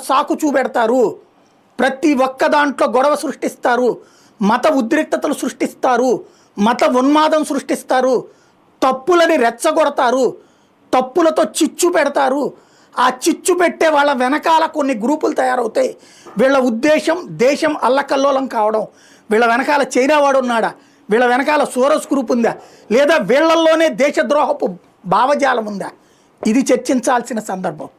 సాకు చూపెడతారు, ప్రతి ఒక్క దాంట్లో గొడవ సృష్టిస్తారు, మత ఉద్రిక్తతలు సృష్టిస్తారు, మత ఉన్మాదం సృష్టిస్తారు, తప్పులని రెచ్చగొడతారు, తప్పులతో చిచ్చు పెడతారు. ఆ చిచ్చు పెట్టే వాళ్ళ వెనకాల కొన్ని గ్రూపులు తయారవుతాయి. వీళ్ళ ఉద్దేశం దేశం అల్లకల్లోలం కావడం. వీళ్ళ వెనకాల చైనా వాడు ఉన్నాడా, వీళ్ళ వెనకాల సోరస్ గ్రూప్ ఉందా, లేదా వీళ్ళల్లోనే దేశద్రోహపు భావజాలం ఉందా, ఇది చర్చించాల్సిన సందర్భం.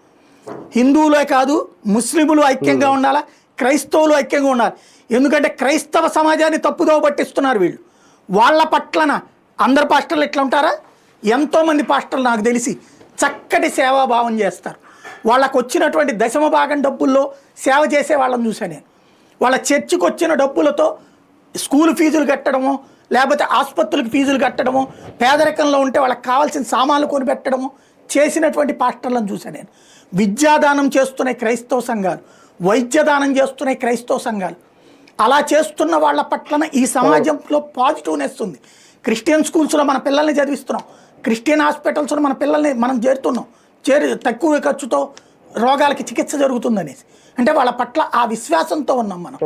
హిందువులే కాదు ముస్లింలు ఐక్యంగా ఉండాలా, క్రైస్తవులు ఐక్యంగా ఉండాలి. ఎందుకంటే క్రైస్తవ సమాజాన్ని తప్పుదోవ పట్టిస్తున్నారు వీళ్ళు. వాళ్ళ పట్లన అందరు పాస్టర్లు ఎట్లా ఉంటారా, ఎంతోమంది పాస్టర్లు నాకు తెలిసి చక్కటి సేవాభావం చేస్తారు. వాళ్ళకు వచ్చినటువంటి దశమ భాగం డబ్బుల్లో సేవ చేసే వాళ్ళని చూశాను నేను. వాళ్ళ చర్చికి వచ్చిన డబ్బులతో స్కూల్ ఫీజులు కట్టడము, లేకపోతే ఆసుపత్రులకు ఫీజులు కట్టడము, పేదరికంలో ఉంటే వాళ్ళకి కావాల్సిన సామాన్లు కొనిపెట్టడము చేసినటువంటి పాస్టర్లను చూశాను నేను. విద్యాదానం చేస్తున్నాయి క్రైస్తవ సంఘాలు, వైద్యదానం చేస్తున్నాయి క్రైస్తవ సంఘాలు. అలా చేస్తున్న వాళ్ళ పట్లన ఈ సమాజంలో పాజిటివ్నెస్ ఉంది. క్రిస్టియన్ స్కూల్స్లో మన పిల్లల్ని చదివిస్తున్నాం, క్రిస్టియన్ హాస్పిటల్స్లో మన పిల్లల్ని మనం చేరుతున్నాం, తక్కువ ఖర్చుతో రోగాలకి చికిత్స జరుగుతుందనేసి. అంటే వాళ్ళ పట్ల ఆ విశ్వాసంతో ఉన్నాం మనం.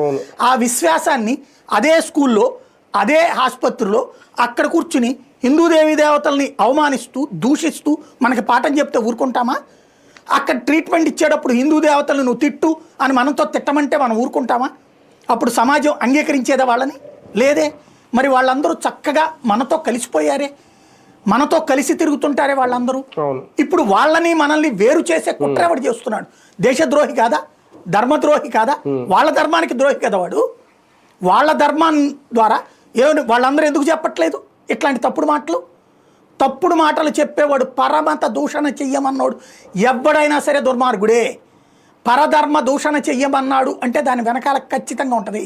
ఆ విశ్వాసాన్ని అదే స్కూల్లో అదే ఆసుపత్రిలో అక్కడ కూర్చుని హిందూ దేవీ దేవతల్ని అవమానిస్తూ దూషిస్తూ మనకి పాఠం చెప్తే ఊరుకుంటామా? అక్కడ ట్రీట్మెంట్ ఇచ్చేటప్పుడు హిందూ దేవతలను నువ్వు తిట్టు అని మనతో తిట్టమంటే మనం ఊరుకుంటామా? అప్పుడు సమాజం అంగీకరించేదా వాళ్ళని? లేదే. మరి వాళ్ళందరూ చక్కగా మనతో కలిసిపోయారే, మనతో కలిసి తిరుగుతుంటారే వాళ్ళందరూ. ఇప్పుడు వాళ్ళని మనల్ని వేరు చేసే కుట్ర ఎవడు చేస్తున్నాడు? దేశద్రోహి కాదా, ధర్మద్రోహి కాదా? వాళ్ళ ధర్మానికి ద్రోహి కదా వాడు. వాళ్ళ ధర్మం ద్వారా ఏమి వాళ్ళందరూ ఎందుకు చెప్పట్లేదు ఇట్లాంటి తప్పుడు మాటలు? తప్పుడు మాటలు చెప్పేవాడు పరమత దూషణ చెయ్యమన్నాడు ఎవడైనా సరే దుర్మార్గుడే. పరధర్మ దూషణ చెయ్యమన్నాడు అంటే దాని వెనకాల ఖచ్చితంగా ఉంటుంది.